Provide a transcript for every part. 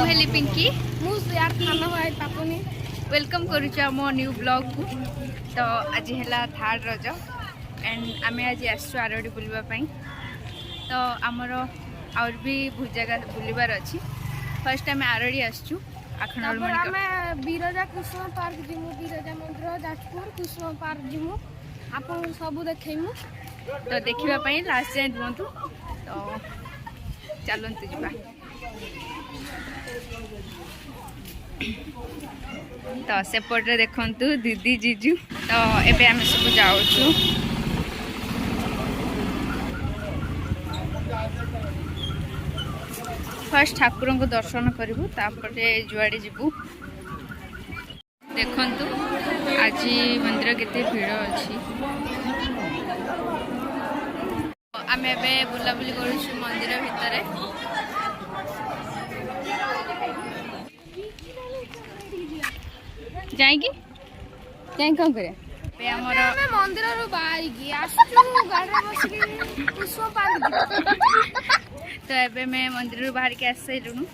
Heli Pinky यार खाना है पापुनी वेलकम करुचा मो न्यू ब्लॉग को। तो आज है थर्ड रज एंड आम आज आसु आरडी बुलवाई। तो आमर आउर भी बहुत जगह बुलबार अच्छी। फर्स्ट आम आरडी आसचु आखणल बिरजा कुसुम पार्क जिमु बिरजा मंदिर जाजपुर कुसुम पार्क जिमु आपन सब देखैमु। तो देखा लास्ट जाए रुहतु। तो चलतु जा। तो सेपटे देखु दीदी जीजू। तो एबे आम सब जाऊँ फर्स्ट ठाकुर को दर्शन करूँ तापरे जुआड़े जीवु। देखु आज मंदिर केते भीड़ अच्छी। आम एबे बुलाबुली करूँ मंदिर भितर। जाएगी जाए कौन करे मंदिर तो एबे मैं मंदिर बाहर के आस सारूँ।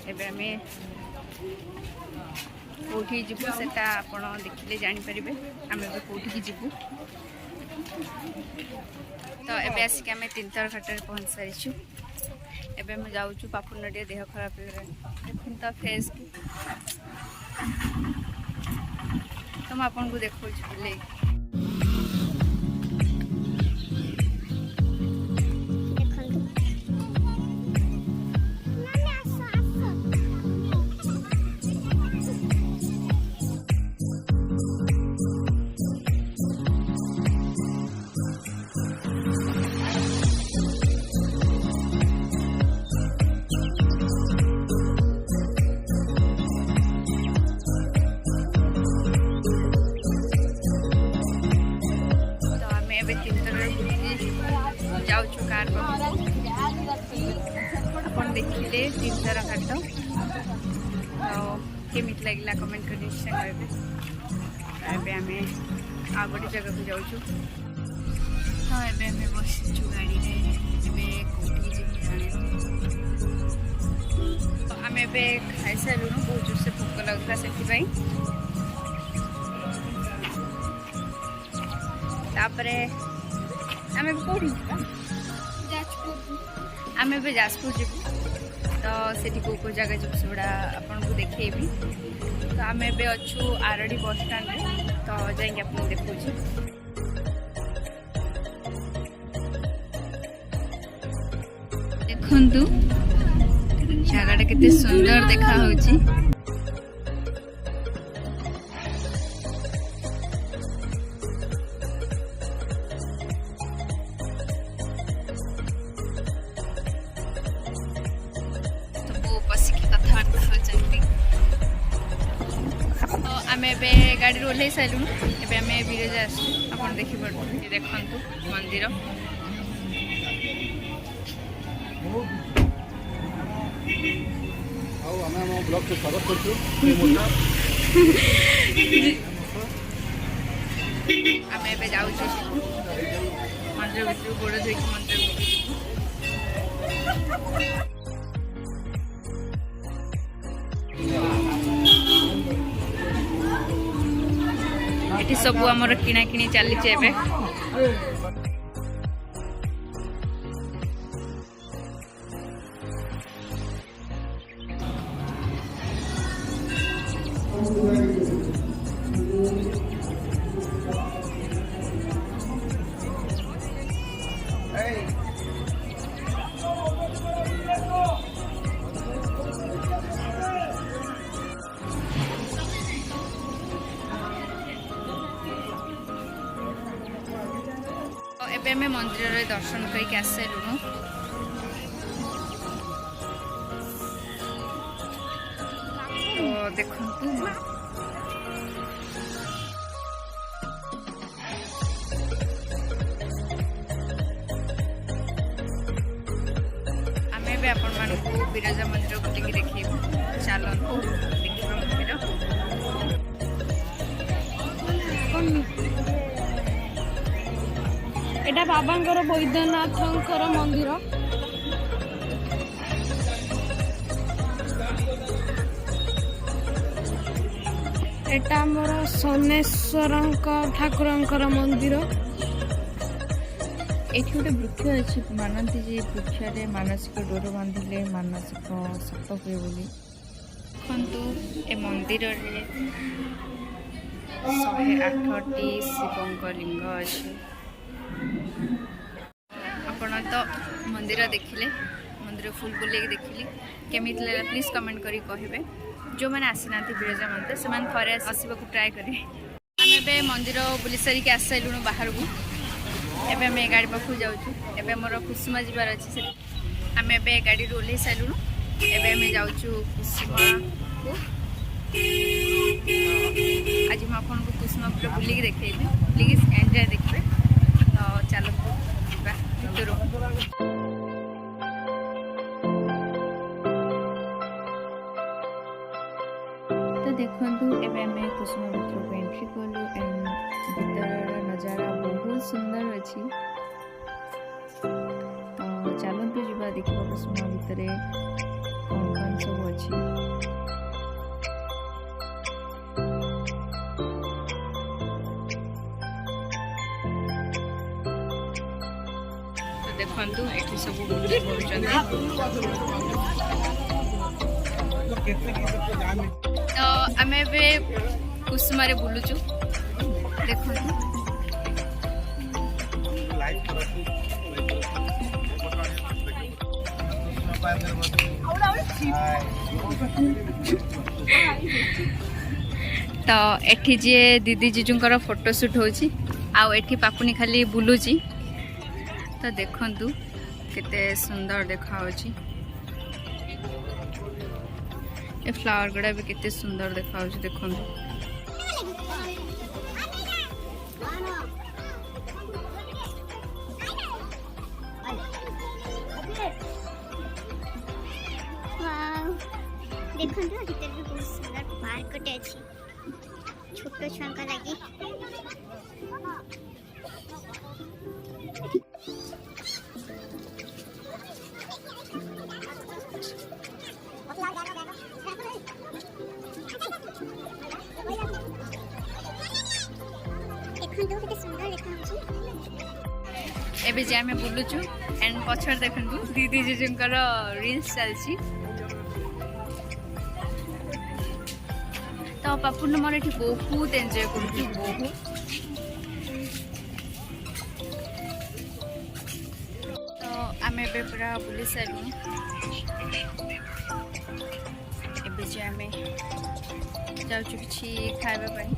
एबे आम कौटी जीवु सेटा आपण देखिले जानी परिबे आम एबे कौटी की जीवु। तो एबे आसिक आम 3 थर घाट पहुँच सारी। एबे मैं जाऊँ पापुन देह खराब हो तो फेस तो मैं आपको देखो बुले। जाऊँ कार अपन देखिले 3 थर घाट। तो केमी लगे कमेंट कर निश्चय करेंगे। एबे आम आ गोटे जगह को जाऊँ। हाँ एबे आम बसीचु गाड़ी में कौटी जाने। तो आम एबे खाई सारूँ बहुत जोर से भोक लगुला से तापरे आम कौटी आम ए जाजपुर जीवु। तो सेठी को जगह जीव सेगुड़ा आपन को देखेबी। तो आम ए अच्छु आरडी बस स्टैंड में। तो जाइए आपको देखो देखु जगह केते सुंदर देखा होची। आम ए गाड़ी ओल्लै सारूँ। एबे आम बिरजा आसु आप देखिए देखु मंदिर। आम ए जाऊँ मंदिर भर गोड़ धोई मंदिर ये सब आमर किना किणी चली एबे। एबे मैं मंदिर रे दर्शन करके आस सारूँ। तो देखु आम ए आपण मानू बिरजा मंदिर बुलिक देखिए। चलतु देखा मंदिर। एटा बाबांकर बैद्यनाथंकर मंदिर। एटा हमर सोनेश्वरଙ୍କ ଠାକୁରଙ୍କର ମନ୍ଦିର। ଏଠି ଗୋଟେ ବୃକ୍ଷ ଅଛି, ମାନନ୍ତି ଯେ ବୃକ୍ଷରେ ମାନସିକ ଡୋର ବାନ୍ଧିଲେ ମାନସିକ ସତ ହୁଏ ବୋଲି। ଦେଖନ୍ତୁ ଏ ମନ୍ଦିରରେ 108ଟି ଶିବଙ୍କ ଲିଙ୍ଗ ଅଛି। ଆପଣ ତ ମନ୍ଦିର ଦେଖିଲେ, ମନ୍ଦିର ଫୁଲ୍ ବୁଲେଇକି ଦେଖିଲେ, କେମିତି ଲାଗିଲା ପ୍ଲିଜ୍ କମେଣ୍ଟ କରି କହିବେ। ଯେଉଁମାନେ ଆସିନାହାନ୍ତି ବିରଜା ମନ୍ଦିର ସେମାନେ ଥରେ ଆସିବାକୁ ଟ୍ରାଏ କରିବେ। ଆମେ ଏବେ ମନ୍ଦିର ବୁଲି ସାରିକି ଆସି ସାରିଲୁଣୁ ବାହାରକୁ। ଏବେ ଆମେ ଗାଡ଼ି ପାଖକୁ ଯାଉଛୁ। ଏବେ ଆମର କୁସୁମା ଯିବାର ଅଛି ସେଠି। ଆମେ ଏବେ ଗାଡ଼ିରୁ ଓହ୍ଲେଇ ସାରିଲୁଣୁ। ଏବେ ଆମେ ଯାଉଛୁ କୁସୁମାକୁ। ଆଜି ମୁଁ ଆପଣଙ୍କୁ କୁସୁମା ପୁରା ବୁଲିକି ଦେଖେଇବି। ପ୍ଲିଜ୍ ଏନ୍ଜୟ ଦେଖିବେ। ତ ଚାଲନ୍ତୁ ଯିବା ଭିତରକୁ। ତ ଦେଖନ୍ତୁ ଏବେ ଆମେ କୁସୁମା ଭିତରକୁ ଏଣ୍ଟ୍ରି କଲୁ। ଭିତରର ନଜାରା ବହୁତ ସୁନ୍ଦର ଅଛି। ତ ଚାଲନ୍ତୁ ଯିବା ଦେଖିବା କୁସୁମା ଭିତରେ କ'ଣ କ'ଣ ସବୁ ଅଛି। ତ ଦେଖନ୍ତୁ ଏଠି ସବୁ କରୁଛନ୍ତି। ତ ଆମେ ଏବେ କୁସୁମାରେ ବୁଲୁଛୁ। ଦେଖନ୍ତୁ ତ ଏଠି ଯିଏ ଦିଦି ଜିଜୁଙ୍କର ଫଟୋ ସୁଟ୍ ହେଉଛି, ଆଉ ଏଠି ପାପୁନି ଖାଲି ବୁଲୁଛି। ତ ଦେଖନ୍ତୁ କେତେ ସୁନ୍ଦର ଦେଖାଯାଉଛି। ଏ ଫ୍ଲାୱାର ଗୁଡ଼ା ବି କେତେ ସୁନ୍ଦର ଦେଖାଯାଉଛି ଦେଖନ୍ତୁ। देखंतु भीतर भी बहुत सुंदर पार्कटे अछि छोट छुआंका लागि। देखंतु केते सुंदर देखा अछि। एबे जे आमे बुलुचु एंड पछर देखंतु दीदी जीजूंकर रील्स चलछि। तो पापुन मोर एठी बहुत एंजॉय करूछु बहुत। तो आमे एबे पूरा बुली साइलु। एबे जे आमे जाउछु किछि खाइबा पई।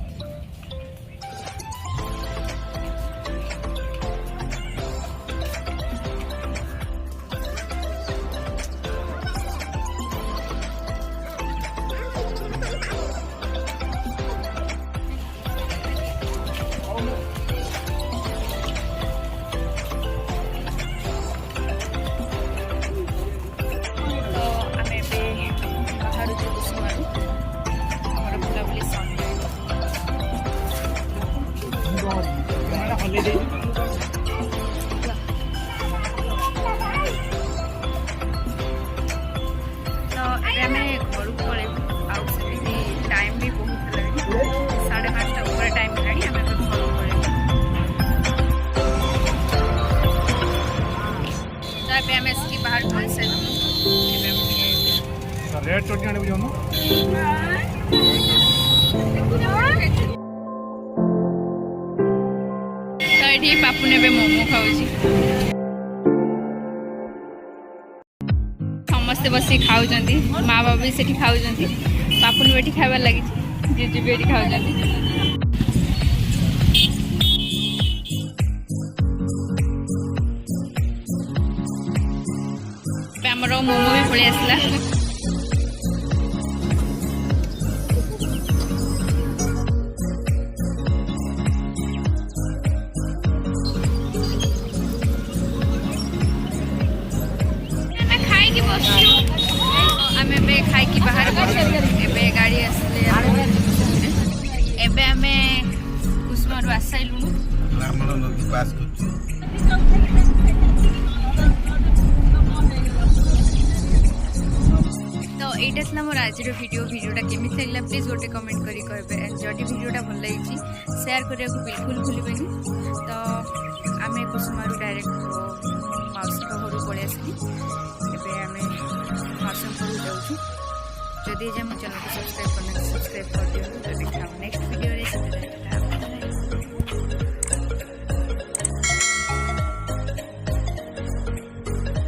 रेड चटनी आने बुझो न एठी पापु नेबे मोमो खाउची। समस्ते बसी खाउजंती, माँ बाबा भी सेठी खाउजंती। पापु ने बेटी खाइबार लागि जीजू बेटी खाउजंती। पे हमरो मोमो भी पळे आसला। आमे बे खाई की बाहर एबे गाड़ी आसले एबे आमे कुसुमार आसाइलु रामण नदी पास करछु। तो এইটা ଥିଲା ମୋର ଆଜିର ଭିଡ଼ିଓଟା କେମିତି ଲାଗିଲା ପ୍ଲିଜ୍ ଗୋଟେ କମେଣ୍ଟ କରି କହିବେ ଯଦି ଭିଡ଼ିଓଟା ଭଲ ଲାଗିଛି ସେୟାର କରିବାକୁ ବିଲକୁଲ ଭୁଲିବେନି। ତ ଆମେ କୁସୁମାରୁ ଡାଇରେକ୍ଟ ମାଉସୀଙ୍କ ଘରକୁ ପଳେଇ ଆସିଲି। ଏବେ ଆମେ ମାଉସୀଙ୍କ ଘରକୁ ଯାଉଛୁ। ଯଦି ଯେ ମୋ ଚ୍ୟାନେଲକୁ ସବସ୍କ୍ରାଇବ୍ କରିନାହାନ୍ତି ସବସ୍କ୍ରାଇବ୍ କରିଦିଅନ୍ତୁ।